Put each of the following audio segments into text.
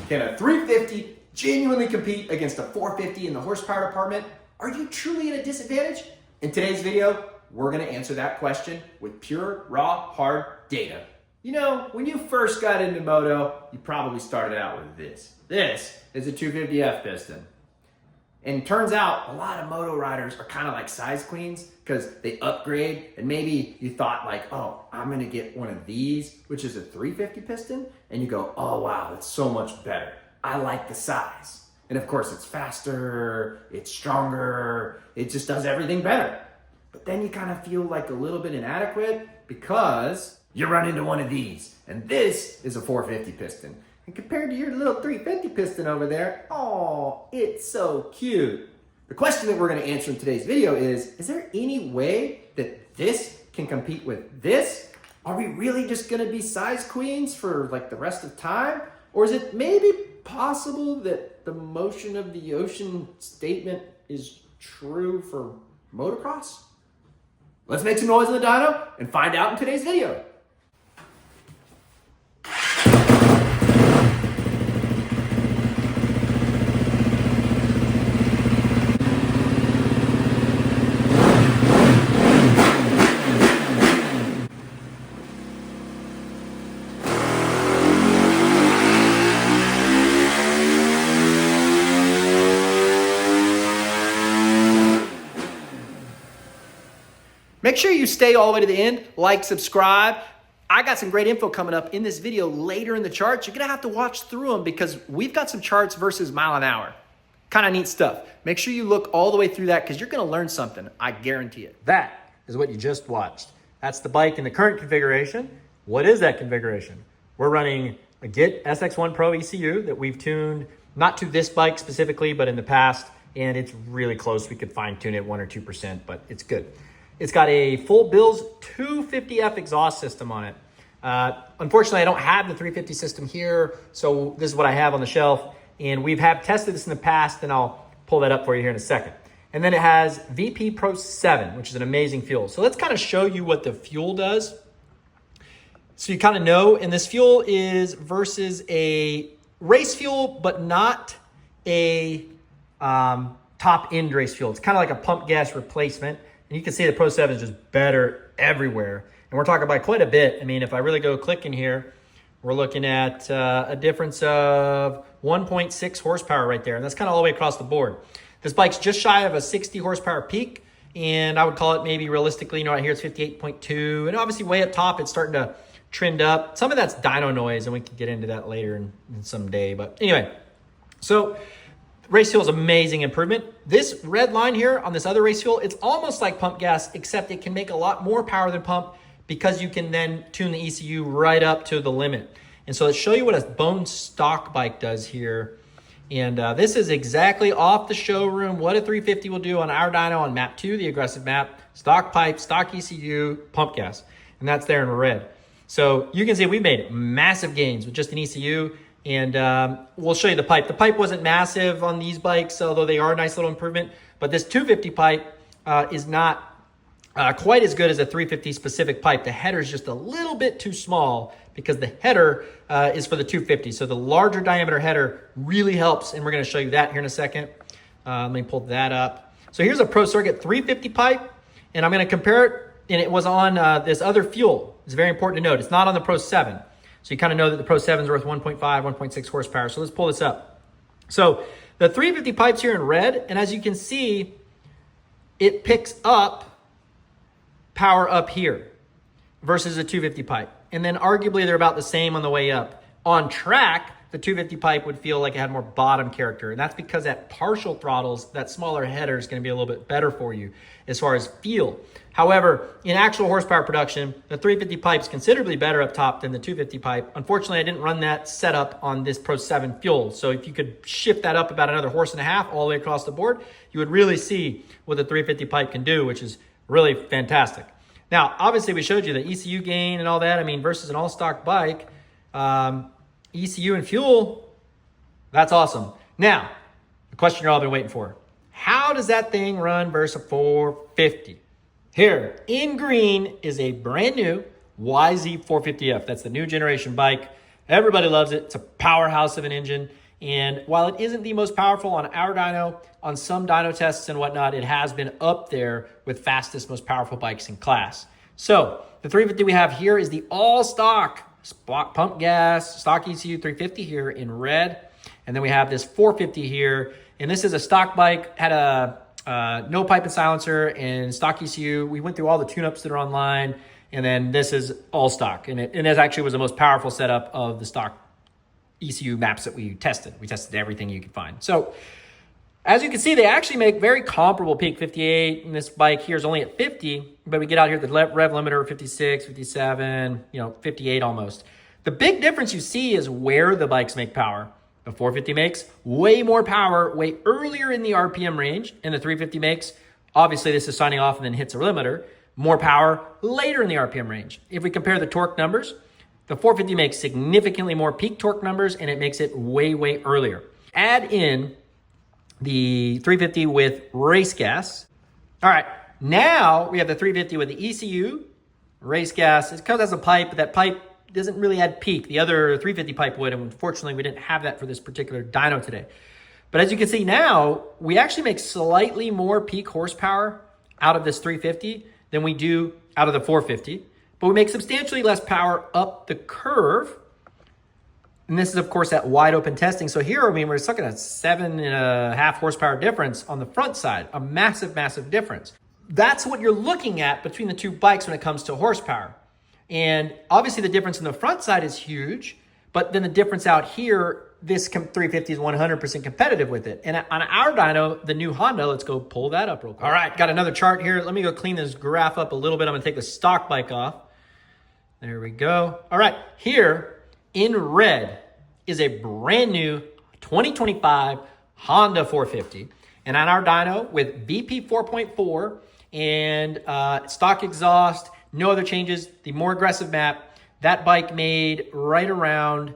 Can a 350 genuinely compete against a 450 in the horsepower department? Are you truly at a disadvantage? In today's video, we're gonna answer that question with pure, raw, hard data. You know, when you first got into moto, you probably started out with this. This is a 250F piston. And it turns out a lot of moto riders are kind of like size queens because they upgrade, and maybe you thought like, oh, I'm gonna get one of these, which is a 350 piston, and you go, oh wow, that's so much better. I like the size. And of course it's faster, it's stronger, it just does everything better. But then you kind of feel like a little bit inadequate because you run into one of these, and this is a 450 piston. And compared to your little 350 piston over there, oh, it's so cute. The question that we're gonna answer in today's video is there any way that this can compete with this? Are we really just gonna be size queens for like the rest of time? Or is it maybe possible that the motion of the ocean statement is true for motocross? Let's make some noise in the dyno and find out in today's video. Make sure you stay all the way to the end, like, subscribe. I got some great info coming up in this video later in the charts. You're gonna have to watch through them because we've got some charts versus mile an hour. Kind of neat stuff. Make sure you look all the way through that because you're gonna learn something, I guarantee it. That is what you just watched. That's the bike in the current configuration. What is that configuration? We're running a Git SX1 Pro ECU that we've tuned, not to this bike specifically, but in the past, and it's really close. We could fine tune it 1 or 2%, but it's good. It's got a full Bills 250F exhaust system on it. Unfortunately, I don't have the 350 system here, so this is what I have on the shelf. And we've tested this in the past, and I'll pull that up for you here in a second. And then it has VP Pro 7, which is an amazing fuel. So let's kind of show you what the fuel does. So you kind of know, and this fuel is versus a race fuel, but not a top-end race fuel. It's kind of like a pump gas replacement. And you can see the Pro 7 is just better everywhere. And we're talking about quite a bit. I mean, if I really go click in here, we're looking at a difference of 1.6 horsepower right there. And that's kind of all the way across the board. This bike's just shy of a 60 horsepower peak. And I would call it maybe realistically, you know, right here it's 58.2. And obviously way up top, it's starting to trend up. Some of that's dyno noise, and we can get into that later in some day. But anyway, so race fuel is amazing improvement. This red line here on this other race fuel, it's almost like pump gas, except it can make a lot more power than pump because you can then tune the ECU right up to the limit. And so let's show you what a bone stock bike does here. And this is exactly off the showroom what a 350 will do on our dyno on map 2, the aggressive map, stock pipe, stock ECU, pump gas. And that's there in red. So you can see we made massive gains with just an ECU. And we'll show you the pipe. The pipe wasn't massive on these bikes, although they are a nice little improvement. But this 250 pipe is not quite as good as a 350 specific pipe. The header is just a little bit too small because the header is for the 250. So the larger diameter header really helps, and we're going to show you that here in a second. Let me pull that up. So here's a Pro Circuit 350 pipe, and I'm going to compare it, and it was on this other fuel. It's very important to note. It's not on the Pro 7. So you kind of know that the Pro 7 is worth 1.5, 1.6 horsepower. So let's pull this up. So the 350 pipe's here in red, and as you can see, it picks up power up here versus a 250 pipe. And then arguably they're about the same on the way up. On track, the 250 pipe would feel like it had more bottom character. And that's because at partial throttles, that smaller header is going to be a little bit better for you as far as feel. However, in actual horsepower production, the 350 pipe is considerably better up top than the 250 pipe. Unfortunately, I didn't run that setup on this Pro 7 fuel. So if you could shift that up about another horse and a half all the way across the board, you would really see what the 350 pipe can do, which is really fantastic. Now, obviously, we showed you the ECU gain and all that. I mean, versus an all-stock bike, ECU and fuel, that's awesome. Now, the question you're all been waiting for. How does that thing run versus a 450? Here, in green is a brand new YZ450F. That's the new generation bike. Everybody loves it. It's a powerhouse of an engine. And while it isn't the most powerful on our dyno, on some dyno tests and whatnot, it has been up there with fastest, most powerful bikes in class. So the 350 we have here is the all stock pump gas, stock ECU 350 here in red. And then we have this 450 here. And this is a stock bike, had a no pipe and silencer and stock ECU. We went through all the tune-ups that are online. And then this is all stock. And it actually was the most powerful setup of the stock ECU maps that we tested. We tested everything you could find. So as you can see, they actually make very comparable peak 58. And this bike here is only at 50, but we get out here, the rev limiter 56, 57, 58 almost. The big difference you see is where the bikes make power. The 450 makes way more power way earlier in the RPM range, and the 350 makes, obviously this is signing off and then hits a limiter, more power later in the RPM range. If we compare the torque numbers, the 450 makes significantly more peak torque numbers, and it makes it way, way earlier. Add in the 350 with race gas. All right, now we have the 350 with the ECU, race gas. It comes as a pipe, but that pipe doesn't really add peak. The other 350 pipe would, and unfortunately we didn't have that for this particular dyno today. But as you can see now, we actually make slightly more peak horsepower out of this 350 than we do out of the 450, but we make substantially less power up the curve. And this is, of course, that wide open testing. So here, we're looking at 7.5 horsepower difference on the front side, a massive, massive difference. That's what you're looking at between the two bikes when it comes to horsepower. And obviously the difference in the front side is huge, but then the difference out here, this 350 is 100% competitive with it. And on our dyno, the new Honda, let's go pull that up real quick. All right, got another chart here. Let me go clean this graph up a little bit. I'm gonna take the stock bike off. There we go. All right, here in red is a brand new 2025 Honda 450. And on our dyno with BP 4.4 and stock exhaust, no other changes, the more aggressive map, that bike made right around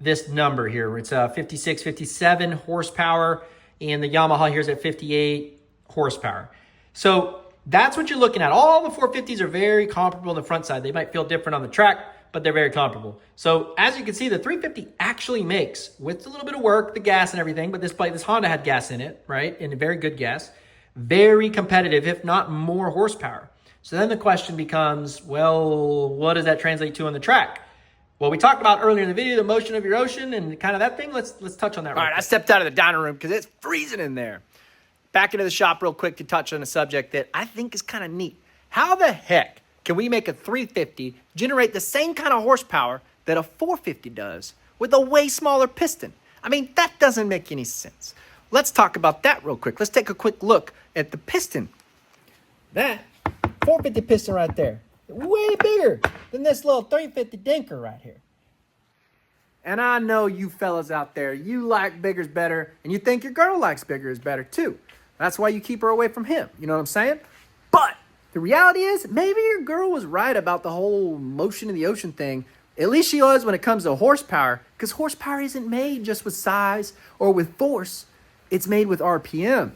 this number here. It's 56, 57 horsepower, and the Yamaha here is at 58 horsepower. So that's what you're looking at. All the 450s are very comparable on the front side. They might feel different on the track, but they're very comparable. So as you can see, the 350 actually makes, with a little bit of work, the gas and everything, but this Honda had gas in it, right? And very good gas. Very competitive, if not more horsepower. So then the question becomes, well, what does that translate to on the track? Well, we talked about earlier in the video, the motion of your ocean and kind of that thing. Let's touch on that. All right, I stepped out of the dyno room because it's freezing in there. Back into the shop real quick to touch on a subject that I think is kind of neat. How the heck can we make a 350 generate the same kind of horsepower that a 450 does with a way smaller piston? I mean, that doesn't make any sense. Let's talk about that real quick. Let's take a quick look at the piston. That 450 piston right there, way bigger than this little 350 dinker right here. And I know you fellas out there, you like bigger's better, and you think your girl likes bigger is better too. That's why you keep her away from him. You know what I'm saying? But the reality is, maybe your girl was right about the whole motion of the ocean thing. At least she was when it comes to horsepower, because horsepower isn't made just with size or with force. It's made with RPM.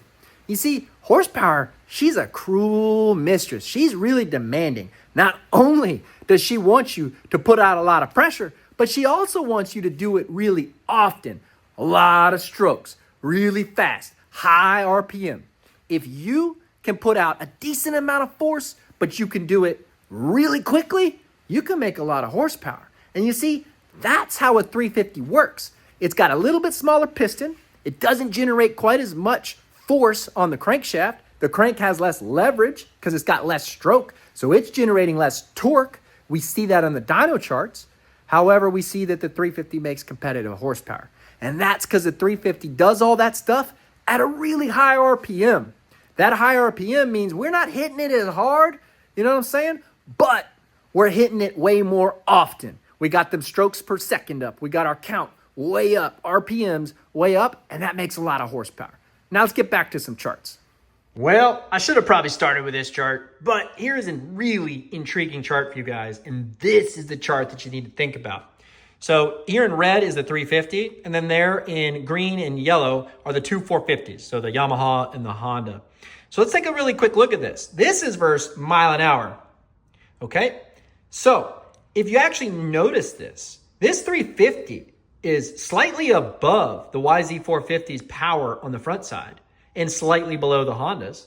You see, horsepower, she's a cruel mistress. She's really demanding. Not only does she want you to put out a lot of pressure, but she also wants you to do it really often. A lot of strokes, really fast, high RPM. If you can put out a decent amount of force, but you can do it really quickly, you can make a lot of horsepower. And you see, that's how a 350 works. It's got a little bit smaller piston. It doesn't generate quite as much force on the crankshaft. The crank has less leverage because it's got less stroke, so it's generating less torque. We see that on the dyno charts. However, we see that the 350 makes competitive horsepower. And that's because the 350 does all that stuff at a really high RPM. That high RPM means we're not hitting it as hard, you know what I'm saying? But we're hitting it way more often. We got them strokes per second up. We got our count way up, RPMs way up, and that makes a lot of horsepower. Now let's get back to some charts. Well, I should have probably started with this chart, but here is a really intriguing chart for you guys, and this is the chart that you need to think about. So here in red is the 350, and then there in green and yellow are the two 450s, so the Yamaha and the Honda. So let's take a really quick look at this. This is versus mile an hour, okay? So if you actually notice this, This 350 is slightly above the YZ450's power on the front side and slightly below the Hondas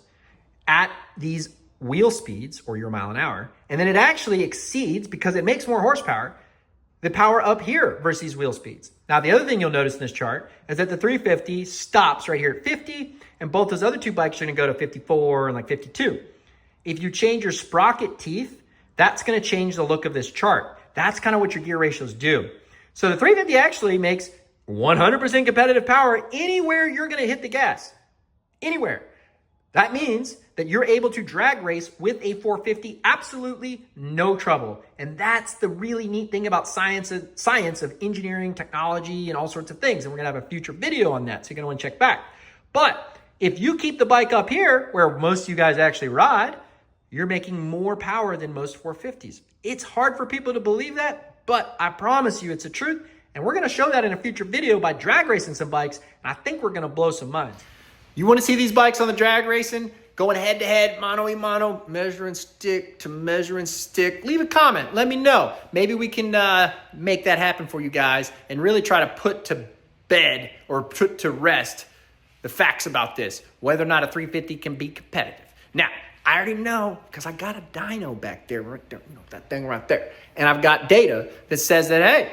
at these wheel speeds, or your mile an hour. And then it actually exceeds, because it makes more horsepower, the power up here versus these wheel speeds. Now, the other thing you'll notice in this chart is that the 350 stops right here at 50, and both those other two bikes are gonna go to 54 and like 52. If you change your sprocket teeth, that's gonna change the look of this chart. That's kind of what your gear ratios do. So the 350 actually makes 100% competitive power anywhere you're gonna hit the gas, anywhere. That means that you're able to drag race with a 450 absolutely no trouble. And that's the really neat thing about science of engineering, technology, and all sorts of things. And we're gonna have a future video on that, so you're gonna wanna check back. But if you keep the bike up here, where most of you guys actually ride, you're making more power than most 450s. It's hard for people to believe that, but I promise you it's the truth. And we're gonna show that in a future video by drag racing some bikes, and I think we're gonna blow some minds. You want to see these bikes on the drag racing? Going head to head, mano a mano, measuring stick to measuring stick. Leave a comment, let me know. Maybe we can make that happen for you guys and really try to put to bed or put to rest the facts about this, whether or not a 350 can be competitive. Now, I already know, because I got a dyno back there, right there, you know, that thing right there. And I've got data that says that, hey,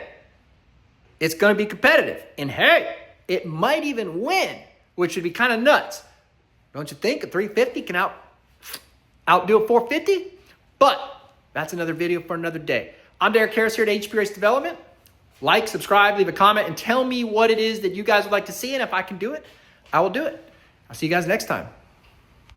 it's gonna be competitive. And hey, it might even win, which would be kind of nuts. Don't you think a 350 can outdo a 450? But that's another video for another day. I'm Derek Harris here at HP Race Development. Like, subscribe, leave a comment, and tell me what it is that you guys would like to see, and if I can do it, I will do it. I'll see you guys next time.